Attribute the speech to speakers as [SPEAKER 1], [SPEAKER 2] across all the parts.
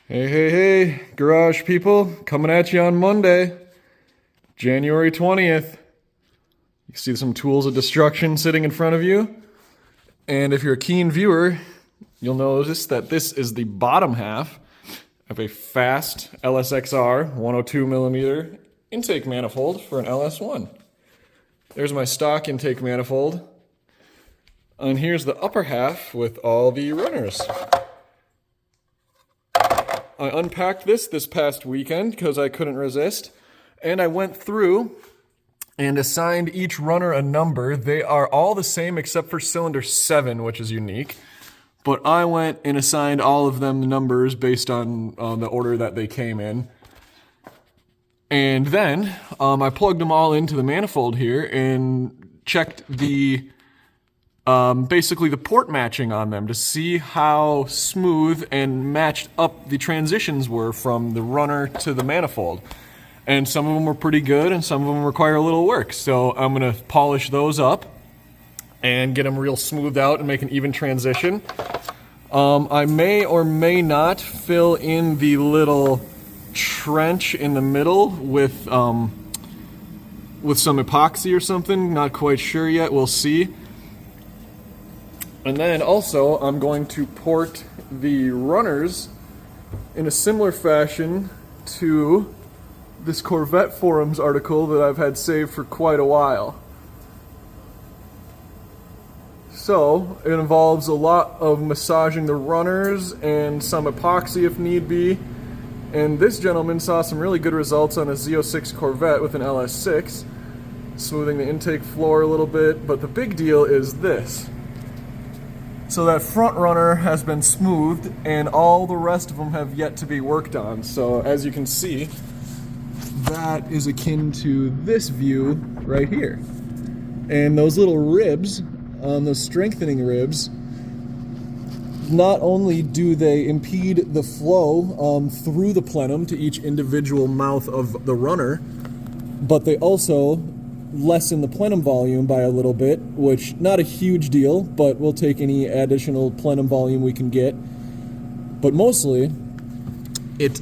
[SPEAKER 1] Hey, hey, hey, garage people, coming at you on Monday, January 20th. You see some tools of destruction sitting in front of you. And if you're a keen viewer, you'll notice that this is the bottom half of a fast Lsxr 102mm intake manifold for an LS1. There's my stock intake manifold. And here's the upper half with all the runners. I unpacked this past weekend because I couldn't resist, and I went through and assigned each runner a number. They are all the same except for cylinder 7, which is unique, but I went and assigned all of them numbers based on the order that they came in. And then I plugged them all into the manifold here and checked the basically the port matching on them to see how smooth and matched up the transitions were from the runner to the manifold. And some of them were pretty good and some of them require a little work. So I'm gonna polish those up and get them real smoothed out and make an even transition. I may or may not fill in the little trench in the middle with some epoxy or something, not quite sure yet, we'll see. And then also, I'm going to port the runners in a similar fashion to this Corvette forums article that I've had saved for quite a while. So, it involves a lot of massaging the runners and some epoxy if need be. And this gentleman saw some really good results on a Z06 Corvette with an LS6, smoothing the intake floor a little bit, but the big deal is this. So that front runner has been smoothed and all the rest of them have yet to be worked on. So as you can see, that is akin to this view right here. And those little ribs, those strengthening ribs, not only do they impede the flow through the plenum to each individual mouth of the runner, but they also lessen the plenum volume by a little bit, which not a huge deal, but we'll take any additional plenum volume we can get. But mostly, it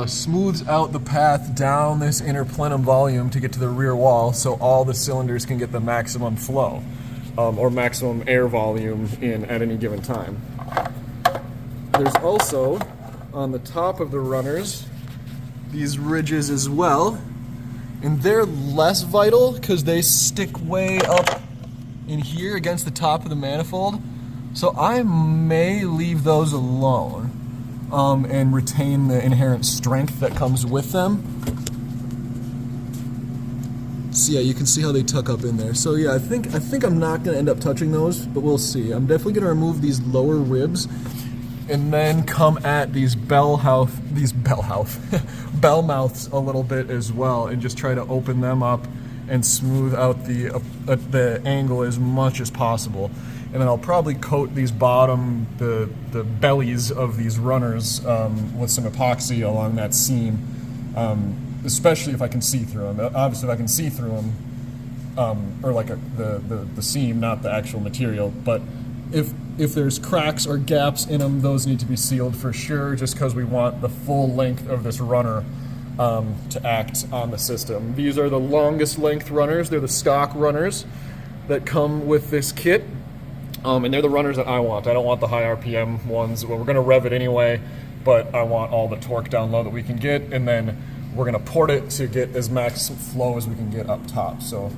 [SPEAKER 1] smooths out the path down this inner plenum volume to get to the rear wall so all the cylinders can get the maximum flow or maximum air volume in at any given time. There's also, on the top of the runners, these ridges as well. And they're less vital because they stick way up in here against the top of the manifold. So I may leave those alone and retain the inherent strength that comes with them. So yeah, you can see how they tuck up in there. So yeah, I think I'm not going to end up touching those, but we'll see. I'm definitely going to remove these lower ribs and then come at these bell mouths a little bit as well, and just try to open them up and smooth out the angle as much as possible. And then I'll probably coat these the bellies of these runners with some epoxy along that seam, especially if I can see through them. Obviously, if I can see through them, or like the seam, not the actual material, but if there's cracks or gaps in them, those need to be sealed for sure, just because we want the full length of this runner to act on the system. These are the longest length runners. They're the stock runners that come with this kit, and they're the runners that I want. I don't want the high RPM ones. Well, we're going to rev it anyway, but I want all the torque down low that we can get, and then we're going to port it to get as max flow as we can get up top. So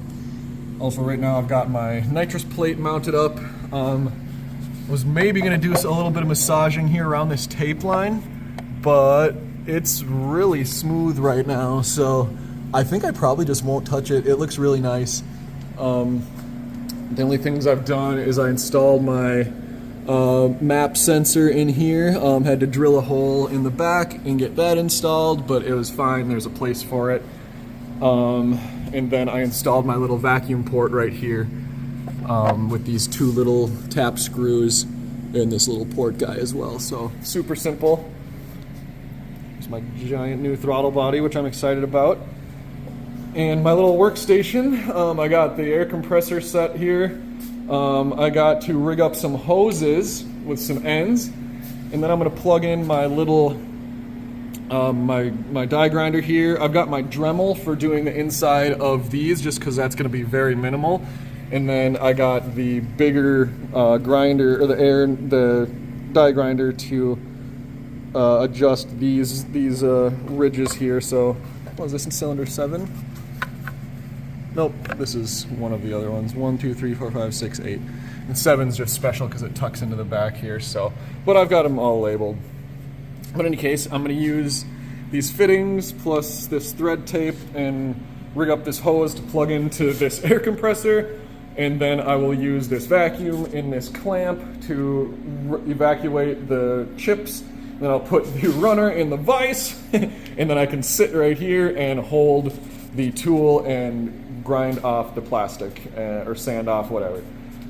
[SPEAKER 1] also right now I've got my nitrous plate mounted up. Was maybe going to do a little bit of massaging here around this tape line, but it's really smooth right now, so I think I probably just won't touch it. It looks really nice. The only things I've done is I installed my map sensor in here. Had to drill a hole in the back and get that installed, but it was fine. There's a place for it. And then I installed my little vacuum port right here. With these two little tap screws and this little port guy as well. So super simple. There's my giant new throttle body, which I'm excited about. And my little workstation, I got the air compressor set here. I got to rig up some hoses with some ends. And then I'm going to plug in my little my die grinder here. I've got my Dremel for doing the inside of these, just because that's going to be very minimal. And then I got the bigger grinder, or the die grinder to adjust these ridges here. So, what is this in cylinder 7? Nope, this is one of the other ones. 1, 2, 3, 4, 5, 6, 8. And 7's just special because it tucks into the back here. So, but I've got them all labeled. But in any case, I'm going to use these fittings plus this thread tape and rig up this hose to plug into this air compressor. And then I will use this vacuum in this clamp to evacuate the chips. Then I'll put the runner in the vise, and then I can sit right here and hold the tool and grind off the plastic or sand off, whatever.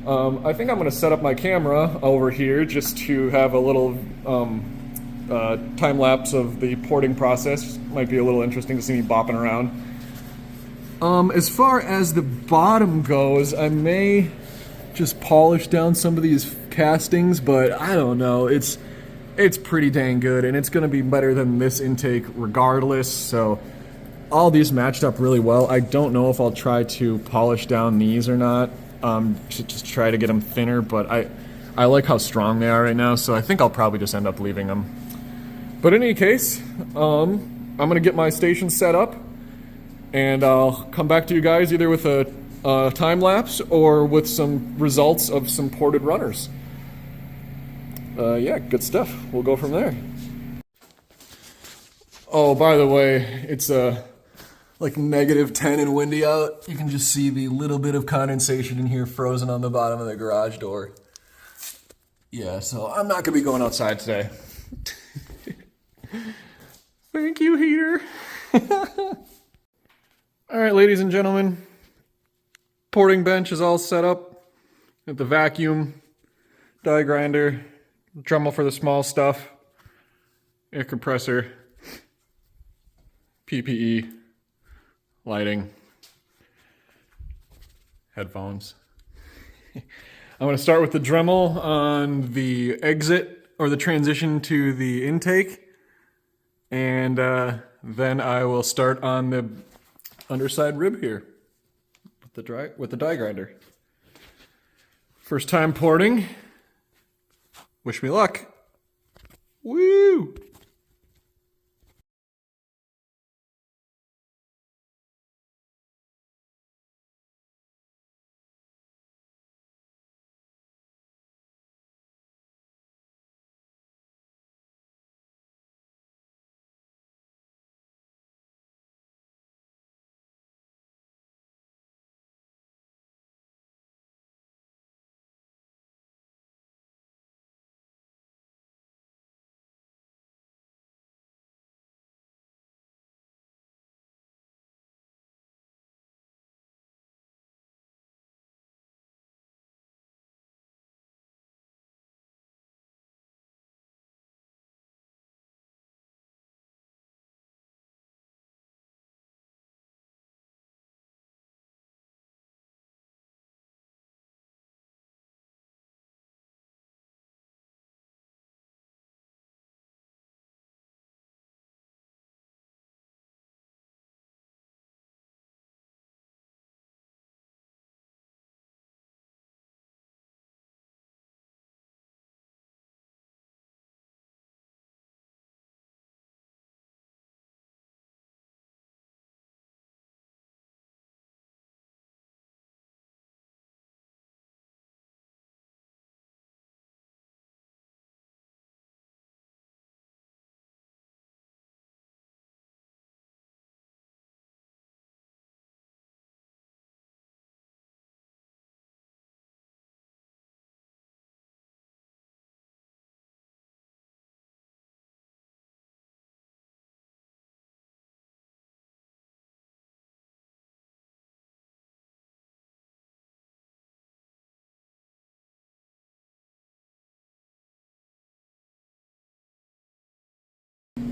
[SPEAKER 1] I think I'm going to set up my camera over here just to have a little time lapse of the porting process. Might be a little interesting to see me bopping around. As far as the bottom goes, I may just polish down some of these castings, but I don't know. It's pretty dang good, and it's going to be better than this intake regardless. So all these matched up really well. I don't know if I'll try to polish down these or not, to just try to get them thinner, but I like how strong they are right now, so I think I'll probably just end up leaving them. But in any case, I'm going to get my station set up, and I'll come back to you guys either with a time lapse or with some results of some ported runners. Yeah, good stuff. We'll go from there. Oh, by the way, it's like -10 and windy out. You can just see the little bit of condensation in here frozen on the bottom of the garage door. Yeah, so I'm not gonna be going outside today. Thank you, heater. All right, ladies and gentlemen, porting bench is all set up. Got the vacuum, die grinder, Dremel for the small stuff, air compressor, PPE, lighting, headphones. I'm going to start with the Dremel on the exit or the transition to the intake, and then I will start on the underside rib here with the die grinder. First time porting. Wish me luck. Woo!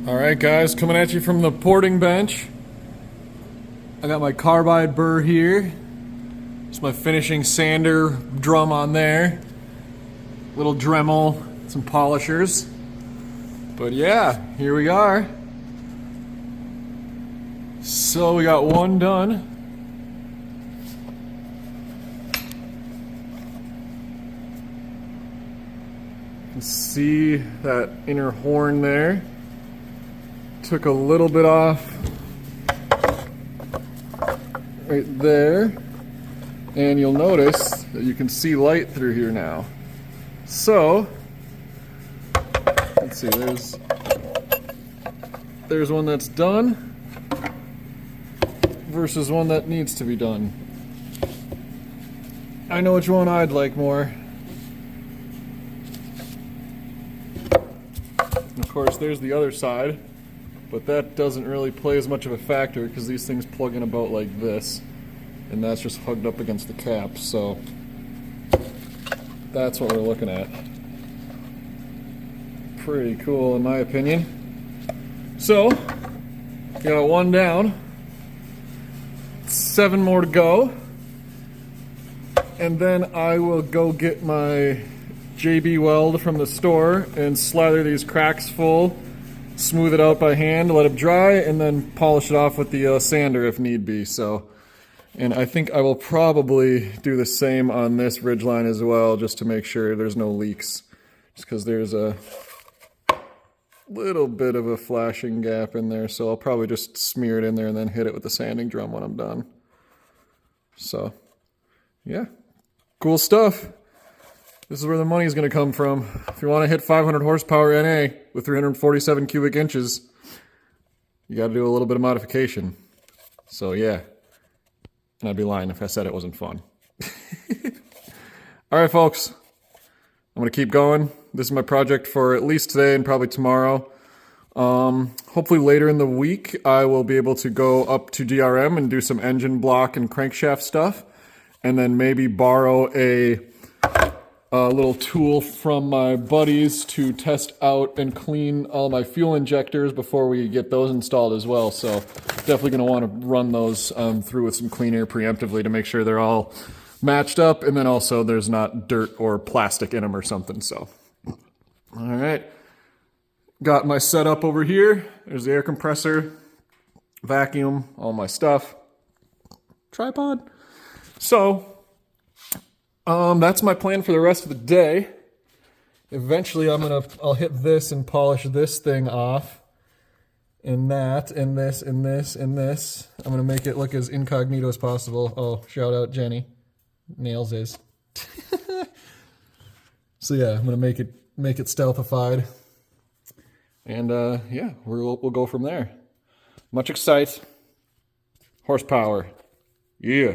[SPEAKER 1] Alright guys, coming at you from the porting bench. I got my carbide burr here. It's my finishing sander drum on there. Little Dremel, some polishers. But yeah, here we are. So we got one done. You can see that inner horn there. Took a little bit off right there. And you'll notice that you can see light through here now. So, let's see, there's one that's done versus one that needs to be done. I know which one I'd like more. And of course, there's the other side, but that doesn't really play as much of a factor because these things plug in about like this. And that's just hugged up against the cap, so that's what we're looking at. Pretty cool in my opinion. So, got one down, 7 more to go, and then I will go get my JB weld from the store and slather these cracks full, smooth it out by hand, let it dry, and then polish it off with the sander if need be. And I think I will probably do the same on this ridgeline as well, just to make sure there's no leaks. Just because there's a little bit of a flashing gap in there, so I'll probably just smear it in there and then hit it with the sanding drum when I'm done. So, yeah, cool stuff. This is where the money is going to come from. If you want to hit 500 horsepower NA with 347 cubic inches, you got to do a little bit of modification. So, yeah. And I'd be lying if I said it wasn't fun. All right, folks. I'm going to keep going. This is my project for at least today and probably tomorrow. Hopefully later in the week, I will be able to go up to DRM and do some engine block and crankshaft stuff. And then maybe borrow a little tool from my buddies to test out and clean all my fuel injectors before we get those installed as well. So definitely going to want to run those through with some clean air preemptively to make sure they're all matched up, and then also there's not dirt or plastic in them or something. So, all right, got my setup over here. There's the air compressor, vacuum, all my stuff, tripod. So that's my plan for the rest of the day. Eventually I'll hit this and polish this thing off. And that, and this, and this, and this. I'm gonna make it look as incognito as possible. Oh, shout out Jenny. Nails is. So yeah, I'm gonna make it stealthified. And yeah, we'll go from there. Much excite. Horsepower. Yeah.